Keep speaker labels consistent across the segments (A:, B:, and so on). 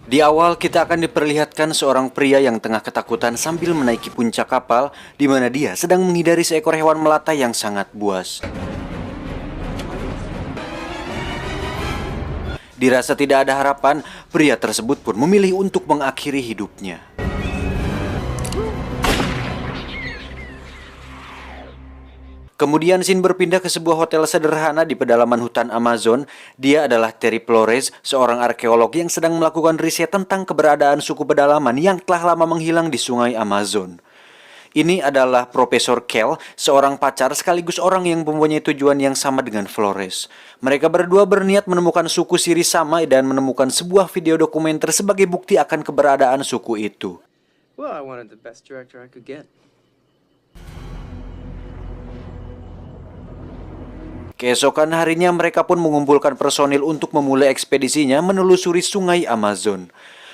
A: Di awal kita akan diperlihatkan seorang pria yang tengah ketakutan sambil menaiki puncak kapal di mana dia sedang menghindari seekor hewan melata yang sangat buas. Dirasa tidak ada harapan, pria tersebut pun memilih untuk mengakhiri hidupnya. Kemudian scene berpindah ke sebuah hotel sederhana di pedalaman hutan Amazon. Dia adalah Terry Flores, seorang arkeolog yang sedang melakukan riset tentang keberadaan suku pedalaman yang telah lama menghilang di sungai Amazon. Ini adalah Profesor Kell, seorang pacar sekaligus orang yang mempunyai tujuan yang sama dengan Flores. Mereka berdua berniat menemukan suku Sirisama dan menemukan sebuah video dokumenter sebagai bukti akan keberadaan suku itu.
B: Well, I wanted the best director I could get.
A: Keesokan harinya mereka pun mengumpulkan personil untuk memulai ekspedisinya menelusuri sungai Amazon.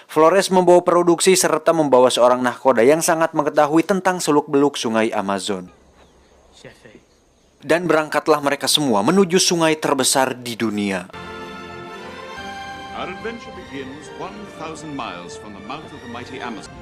A: Flores membawa produksi serta membawa seorang nahkoda yang sangat mengetahui tentang seluk-beluk sungai Amazon. Dan berangkatlah mereka semua menuju sungai terbesar di dunia.
C: Our adventure begins 1,000 miles from the mouth of the mighty Amazon.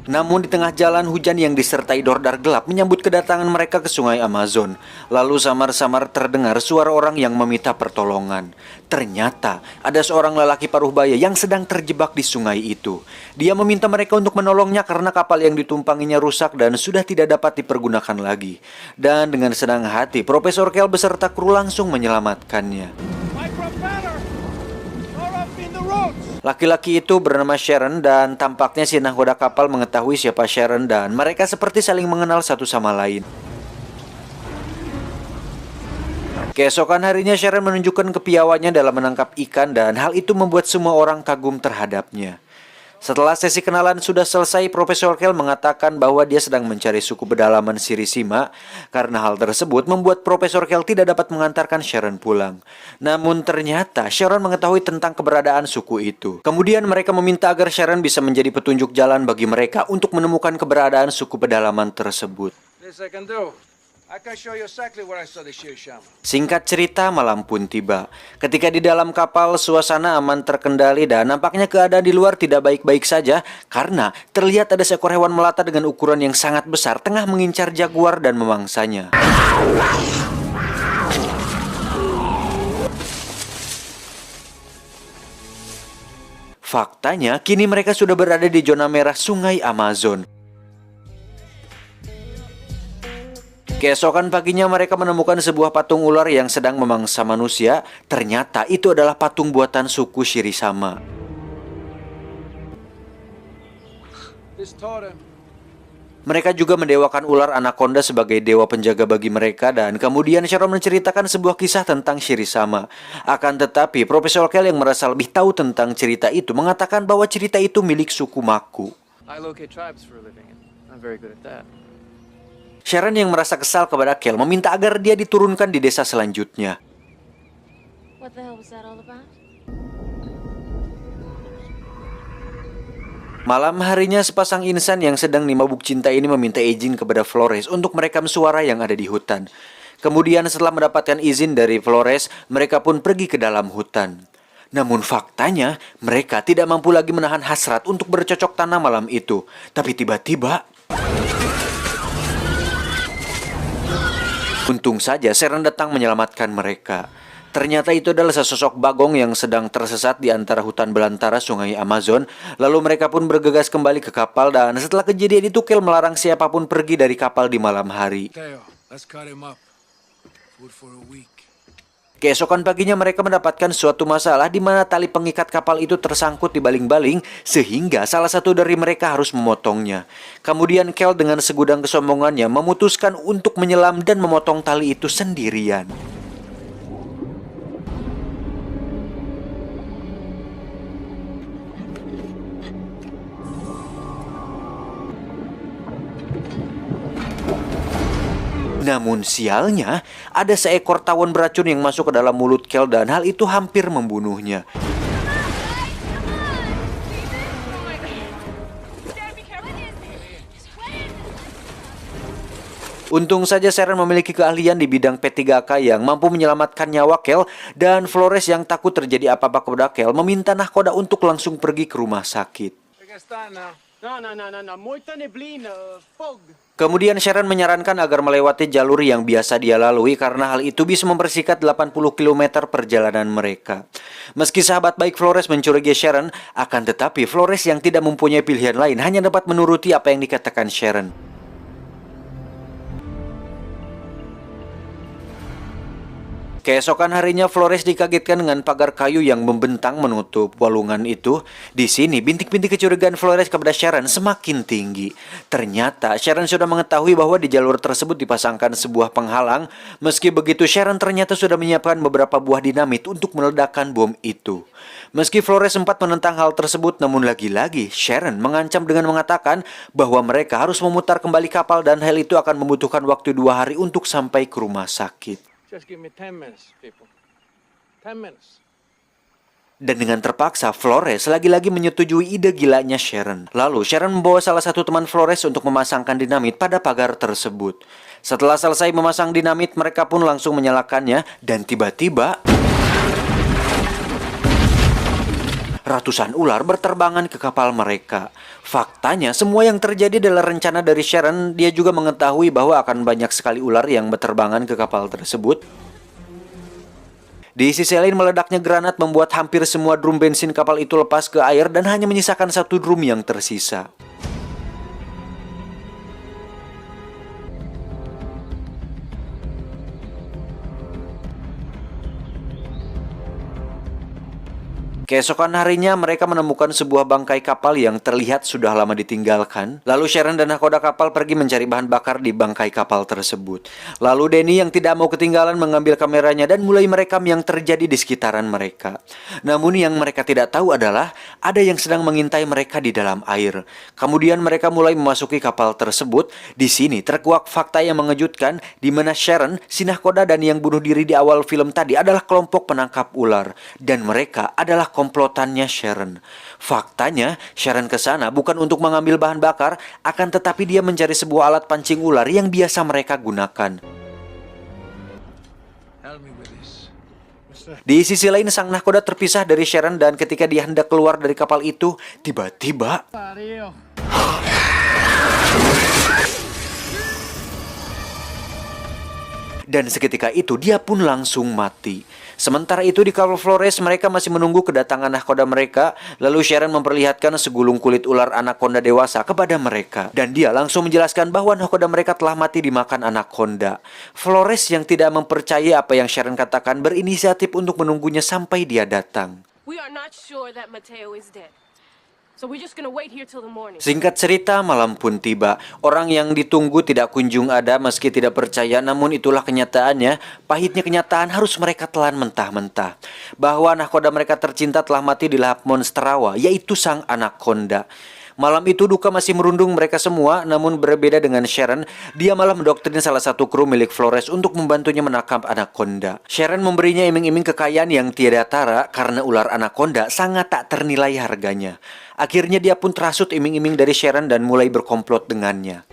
A: Namun di tengah jalan, hujan yang disertai dordar gelap menyambut kedatangan mereka ke sungai Amazon. Lalu samar-samar terdengar suara orang yang meminta pertolongan. Ternyata ada seorang lelaki paruh baya yang sedang terjebak di sungai itu. Dia meminta mereka untuk menolongnya karena kapal yang ditumpanginya rusak dan sudah tidak dapat dipergunakan lagi. Dan dengan senang hati, Profesor Kell beserta kru langsung menyelamatkannya. Laki-laki itu bernama Sharon dan tampaknya si nahkoda kapal mengetahui siapa Sharon dan mereka seperti saling mengenal satu sama lain. Keesokan harinya Sharon menunjukkan kepiawaiannya dalam menangkap ikan dan hal itu membuat semua orang kagum terhadapnya. Setelah sesi kenalan sudah selesai, Profesor Kell mengatakan bahwa dia sedang mencari suku pedalaman Sirisima. Karena hal tersebut membuat Profesor Kell tidak dapat mengantarkan Sharon pulang. Namun ternyata Sharon mengetahui tentang keberadaan suku itu. Kemudian mereka meminta agar Sharon bisa menjadi petunjuk jalan bagi mereka untuk menemukan keberadaan suku pedalaman tersebut. Singkat cerita, malam pun tiba. Ketika di dalam kapal, suasana aman terkendali dan nampaknya keadaan di luar tidak baik-baik saja karena terlihat ada seekor hewan melata dengan ukuran yang sangat besar tengah mengincar jaguar dan memangsanya. Faktanya, kini mereka sudah berada di zona merah sungai Amazon. Keesokan paginya mereka menemukan sebuah patung ular yang sedang memangsa manusia. Ternyata itu adalah patung buatan suku Sirisama. Mereka juga mendewakan ular anaconda sebagai dewa penjaga bagi mereka dan kemudian Sharon menceritakan sebuah kisah tentang Sirisama. Akan tetapi Profesor Kell yang merasa lebih tahu tentang cerita itu mengatakan bahwa cerita itu milik suku Maku.
B: I locate tribes for a living and I'm very good at that.
A: Sharon yang merasa kesal kepada Kell meminta agar dia diturunkan di desa selanjutnya.
D: What the hell was that all about?
A: Malam harinya sepasang insan yang sedang dimabuk cinta ini meminta izin kepada Flores untuk merekam suara yang ada di hutan. Kemudian setelah mendapatkan izin dari Flores, mereka pun pergi ke dalam hutan. Namun faktanya, mereka tidak mampu lagi menahan hasrat untuk bercocok tanam malam itu. Tapi tiba-tiba untung saja Sharon datang menyelamatkan mereka. Ternyata itu adalah sesosok bagong yang sedang tersesat di antara hutan belantara sungai Amazon. Lalu mereka pun bergegas kembali ke kapal dan setelah kejadian itu Kell melarang siapapun pergi dari kapal di malam hari. Keesokan paginya mereka mendapatkan suatu masalah di mana tali pengikat kapal itu tersangkut di baling-baling sehingga salah satu dari mereka harus memotongnya. Kemudian Kell dengan segudang kesombongannya memutuskan untuk menyelam dan memotong tali itu sendirian. Namun sialnya, ada seekor tawon beracun yang masuk ke dalam mulut Kell dan hal itu hampir membunuhnya. Untung saja Sharon memiliki keahlian di bidang P3K yang mampu menyelamatkan nyawa Kel, dan Flores yang takut terjadi apa-apa kepada Kel meminta nahkoda untuk langsung pergi ke rumah sakit. Kemudian Sharon menyarankan agar melewati jalur yang biasa dia lalui karena hal itu bisa mempersingkat 80 km perjalanan mereka. Meski sahabat baik Flores mencurigai Sharon, akan tetapi Flores yang tidak mempunyai pilihan lain hanya dapat menuruti apa yang dikatakan Sharon. Keesokan harinya Flores dikagetkan dengan pagar kayu yang membentang menutup walungan itu. Di sini bintik-bintik kecurigaan Flores kepada Sharon semakin tinggi. Ternyata Sharon sudah mengetahui bahwa di jalur tersebut dipasangkan sebuah penghalang. Meski begitu Sharon ternyata sudah menyiapkan beberapa buah dinamit untuk meledakkan bom itu. Meski Flores sempat menentang hal tersebut, namun lagi-lagi Sharon mengancam dengan mengatakan bahwa mereka harus memutar kembali kapal dan hal itu akan membutuhkan waktu 2 hari untuk sampai ke rumah sakit.
E: Just give me 10 minutes, people. 10 minutes.
A: Dan dengan terpaksa, Flores lagi-lagi menyetujui ide gilanya Sharon. Lalu, Sharon membawa salah satu teman Flores untuk memasangkan dinamit pada pagar tersebut. Setelah selesai memasang dinamit, mereka pun langsung menyalakannya, dan tiba-tiba ratusan ular berterbangan ke kapal mereka. Faktanya, semua yang terjadi adalah rencana dari Sharon. Dia juga mengetahui bahwa akan banyak sekali ular yang berterbangan ke kapal tersebut. Di sisi lain, meledaknya granat membuat hampir semua drum bensin kapal itu lepas ke air dan hanya menyisakan satu drum yang tersisa. Keesokan harinya mereka menemukan sebuah bangkai kapal yang terlihat sudah lama ditinggalkan. Lalu Sharon dan nahkoda kapal pergi mencari bahan bakar di bangkai kapal tersebut. Lalu Denny yang tidak mau ketinggalan mengambil kameranya dan mulai merekam yang terjadi di sekitaran mereka. Namun yang mereka tidak tahu adalah ada yang sedang mengintai mereka di dalam air. Kemudian mereka mulai memasuki kapal tersebut. Di sini terkuak fakta yang mengejutkan di mana Sharon, si nahkoda dan yang bunuh diri di awal film tadi adalah kelompok penangkap ular dan mereka adalah komplotannya Sharon. Faktanya, Sharon ke sana bukan untuk mengambil bahan bakar, akan tetapi dia mencari sebuah alat pancing ular yang biasa mereka gunakan. Di sisi lain, sang nahkoda terpisah dari Sharon dan ketika dia hendak keluar dari kapal itu, tiba-tiba dan seketika itu dia pun langsung mati. Sementara itu di kapal Flores mereka masih menunggu kedatangan nahkoda mereka. Lalu Sharon memperlihatkan segulung kulit ular anaconda dewasa kepada mereka. Dan dia langsung menjelaskan bahwa nahkoda mereka telah mati dimakan anaconda. Flores yang tidak mempercayai apa yang Sharon katakan berinisiatif untuk menunggunya sampai dia datang.
D: We are not sure that Mateo is dead. So we're just gonna wait here till the morning.
A: Singkat cerita, malam pun tiba. Orang yang ditunggu tidak kunjung ada meski tidak percaya, namun itulah kenyataannya. Pahitnya kenyataan harus mereka telan mentah-mentah. Bahwa nahkoda mereka tercinta telah mati di lahap monsterawa, yaitu sang anaconda. Malam itu duka masih merundung mereka semua, namun berbeda dengan Sharon, dia malah mendoktrin salah satu kru milik Flores untuk membantunya menangkap anaconda. Sharon memberinya iming-iming kekayaan yang tiada tara karena ular anaconda sangat tak ternilai harganya. Akhirnya dia pun terhasut iming-iming dari Sharon dan mulai berkomplot dengannya.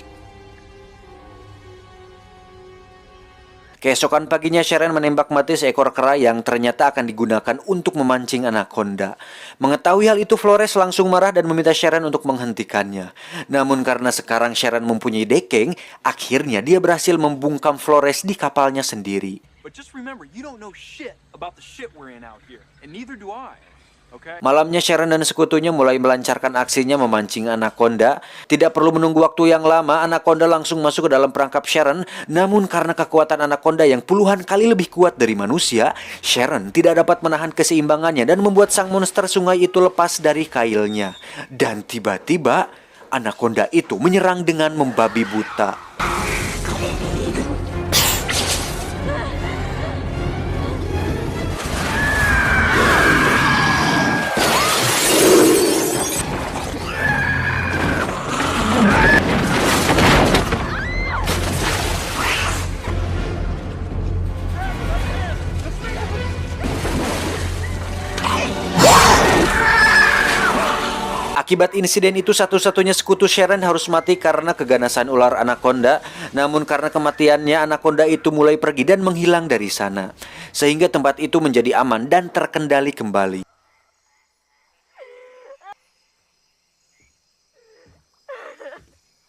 A: Keesokan paginya Sharon menembak mati seekor kera yang ternyata akan digunakan untuk memancing anaconda. Mengetahui hal itu Flores langsung marah dan meminta Sharon untuk menghentikannya. Namun karena sekarang Sharon mempunyai dekeng, akhirnya dia berhasil membungkam Flores di kapalnya sendiri.
F: But just remember, you don't know shit about the shit we're in out here, and neither do I. Okay?
A: Malamnya Sharon dan sekutunya mulai melancarkan aksinya memancing anaconda. Tidak perlu menunggu waktu yang lama, anaconda langsung masuk ke dalam perangkap Sharon. Namun karena kekuatan anaconda yang puluhan kali lebih kuat dari manusia, Sharon tidak dapat menahan keseimbangannya dan membuat sang monster sungai itu lepas dari kailnya. Dan tiba-tiba anaconda itu menyerang dengan membabi buta. Akibat insiden itu satu-satunya sekutu Sharon harus mati karena keganasan ular anaconda. Namun karena kematiannya, anaconda itu mulai pergi dan menghilang dari sana. Sehingga tempat itu menjadi aman dan terkendali kembali.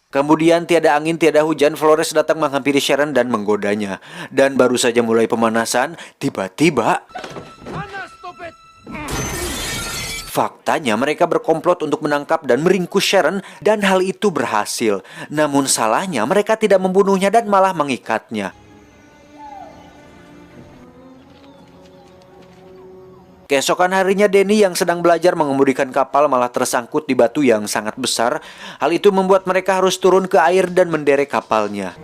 A: Kemudian tiada angin, tiada hujan, Flores datang menghampiri Sharon dan menggodanya. Dan baru saja mulai pemanasan, tiba-tiba faktanya mereka berkomplot untuk menangkap dan meringkus Sharon dan hal itu berhasil. Namun salahnya mereka tidak membunuhnya dan malah mengikatnya. Keesokan harinya Danny yang sedang belajar mengemudikan kapal malah tersangkut di batu yang sangat besar. Hal itu membuat mereka harus turun ke air dan menderek kapalnya.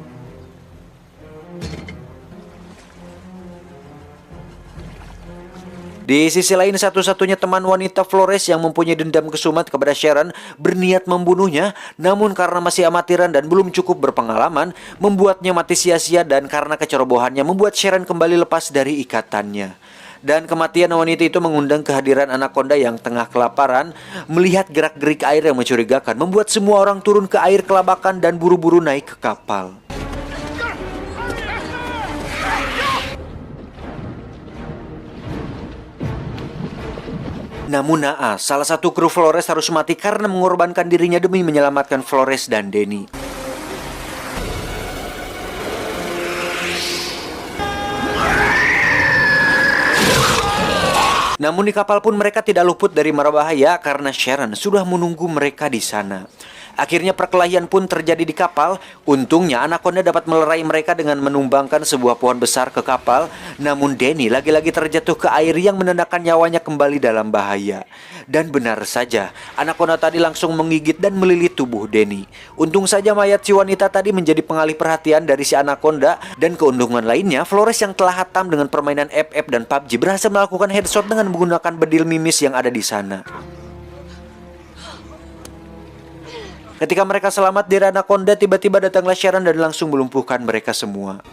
A: Di sisi lain, satu-satunya teman wanita Flores yang mempunyai dendam kesumat kepada Sharon berniat membunuhnya. Namun karena masih amatiran dan belum cukup berpengalaman, membuatnya mati sia-sia dan karena kecerobohannya membuat Sharon kembali lepas dari ikatannya. Dan kematian wanita itu mengundang kehadiran anaconda yang tengah kelaparan. Melihat gerak-gerik air yang mencurigakan membuat semua orang turun ke air kelabakan dan buru-buru naik ke kapal. Namun naas, salah satu kru Flores harus mati karena mengorbankan dirinya demi menyelamatkan Flores dan Danny. Namun di kapal pun mereka tidak luput dari mara bahaya karena Sharon sudah menunggu mereka di sana. Akhirnya perkelahian pun terjadi di kapal. Untungnya anaconda dapat melerai mereka dengan menumbangkan sebuah pohon besar ke kapal. Namun Danny lagi-lagi terjatuh ke air yang menandakan nyawanya kembali dalam bahaya. Dan benar saja, anaconda tadi langsung menggigit dan melilit tubuh Danny. Untung saja mayat si wanita tadi menjadi pengalih perhatian dari si anaconda. Dan keuntungan lainnya, Flores yang telah hatam dengan permainan FF dan PUBG berhasil melakukan headshot dengan menggunakan bedil mimis yang ada di sana. Ketika mereka selamat dari anaconda, tiba-tiba datanglah Sharon dan langsung melumpuhkan mereka semua.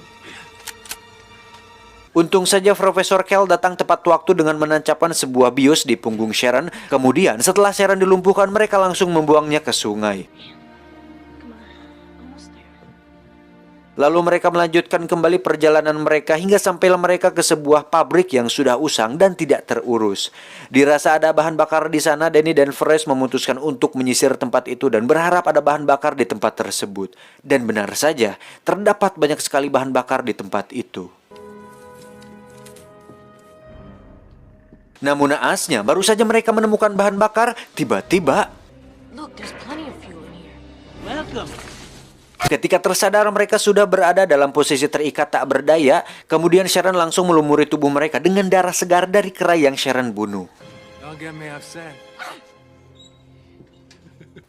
A: Untung saja Profesor Kell datang tepat waktu dengan menancapkan sebuah bius di punggung Sharon. Kemudian setelah Sharon dilumpuhkan, mereka langsung membuangnya ke sungai. Lalu mereka melanjutkan kembali perjalanan mereka hingga sampailah mereka ke sebuah pabrik yang sudah usang dan tidak terurus. Dirasa ada bahan bakar di sana, Danny dan Flores memutuskan untuk menyisir tempat itu dan berharap ada bahan bakar di tempat tersebut. Dan benar saja, terdapat banyak sekali bahan bakar di tempat itu. Namun naasnya, baru saja mereka menemukan bahan bakar, tiba-tiba
D: Look, there's plenty of fuel in here.
E: Welcome.
A: ketika tersadar mereka sudah berada dalam posisi terikat tak berdaya, kemudian Sharon langsung melumuri tubuh mereka dengan darah segar dari kera yang Sharon bunuh.
F: Don't get me upset.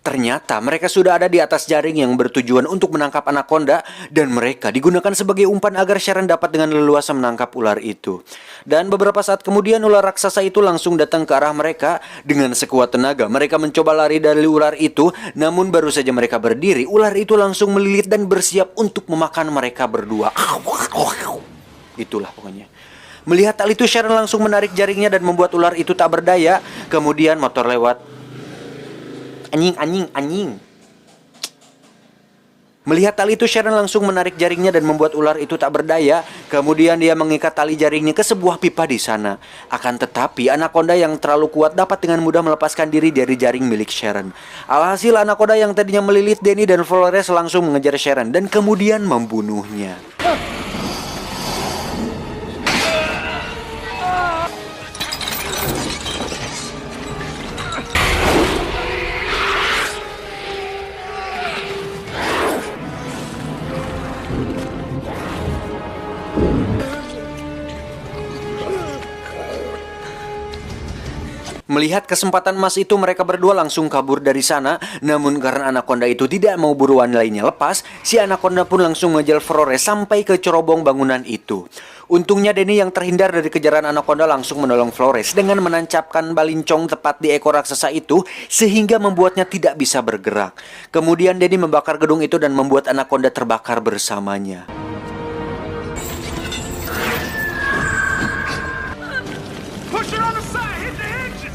A: Ternyata mereka sudah ada di atas jaring yang bertujuan untuk menangkap anaconda dan mereka digunakan sebagai umpan agar Sharon dapat dengan leluasa menangkap ular itu. Dan beberapa saat kemudian ular raksasa itu langsung datang ke arah mereka. Dengan sekuat tenaga mereka mencoba lari dari ular itu, namun baru saja mereka berdiri, ular itu langsung melilit dan bersiap untuk memakan mereka berdua. Itulah pokoknya. Melihat hal itu, Sharon langsung menarik jaringnya dan membuat ular itu tak berdaya. Kemudian motor lewat. Anjing. Melihat tali itu, Sharon langsung menarik jaringnya dan membuat ular itu tak berdaya. Kemudian dia mengikat tali jaringnya ke sebuah pipa di sana. Akan tetapi, anaconda yang terlalu kuat dapat dengan mudah melepaskan diri dari jaring milik Sharon. Alhasil, anaconda yang tadinya melilit Danny dan Flores langsung mengejar Sharon dan kemudian membunuhnya. Melihat kesempatan emas itu, mereka berdua langsung kabur dari sana. Namun karena anaconda itu tidak mau buruan lainnya lepas, si anaconda pun langsung mengejar Flores sampai ke cerobong bangunan itu. Untungnya Danny yang terhindar dari kejaran anaconda langsung menolong Flores dengan menancapkan balincong tepat di ekor raksasa itu sehingga membuatnya tidak bisa bergerak. Kemudian Danny membakar gedung itu dan membuat anaconda terbakar bersamanya.
F: Push it on the side. Hit the engine.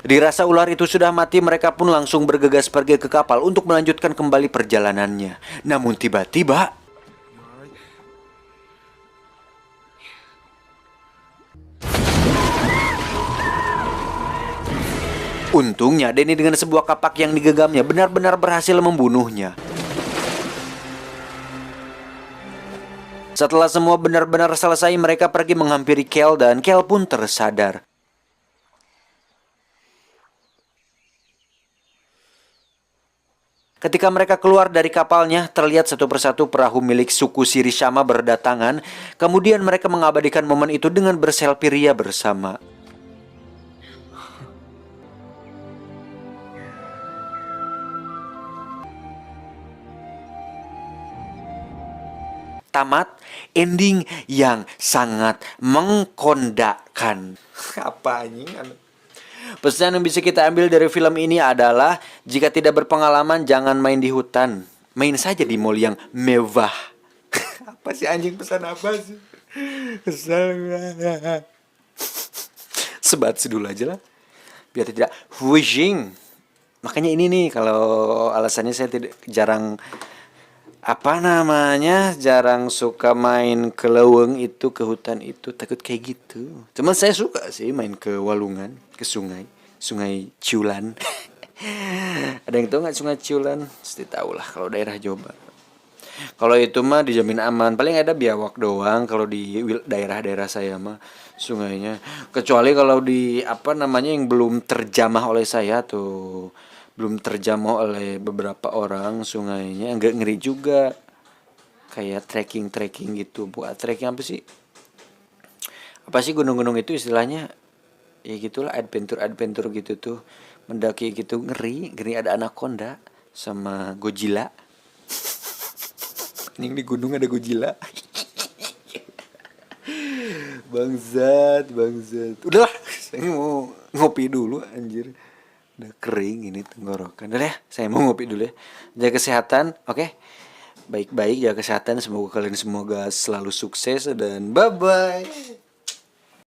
A: Dirasa ular itu sudah mati, mereka pun langsung bergegas pergi ke kapal untuk melanjutkan kembali perjalanannya. Namun tiba-tiba untungnya Denny dengan sebuah kapak yang digenggamnya benar-benar berhasil membunuhnya. Setelah semua benar-benar selesai, mereka pergi menghampiri Kel dan Kel pun tersadar. Ketika mereka keluar dari kapalnya, terlihat satu persatu perahu milik suku Shirishama berdatangan. Kemudian mereka mengabadikan momen itu dengan berselfie ria bersama. Tamat, ending yang sangat mengkondakkan. Apa anjing? Pesan yang bisa kita ambil dari film ini adalah jika tidak berpengalaman jangan main di hutan. Main saja di mall yang mewah. Apa sih anjing, pesan apa sih? Sebat dulu aja lah. Biar tidak wishing. Makanya ini nih kalau alasannya saya jarang jarang suka main ke leweng itu, ke hutan itu, takut kayak gitu. Cuman saya suka sih main ke Walungan, ke sungai Ciulan. Ada yang tahu nggak sungai Ciulan? Pasti tahu lah kalau daerah Jombang. Kalau itu mah dijamin aman. Paling ada biawak doang kalau di daerah-daerah saya mah sungainya. Kecuali kalau di yang belum terjamah oleh saya tuh. Belum terjamah oleh beberapa orang sungainya, enggak ngeri juga. Kayak trekking gitu. Buat trekking apa sih? Apa sih gunung-gunung itu istilahnya? Ya gitulah, adventure gitu tuh. Mendaki gitu ngeri ada anaconda sama Godzilla. Yang di gunung ada Godzilla. Bangsat. Udahlah, saya mau ngopi dulu anjir. Udah kering ini tenggorokan. Udah ya, saya mau ngopi dulu ya. Jaga kesehatan, oke? Baik-baik, jaga kesehatan. Semoga kalian semoga selalu sukses dan bye-bye.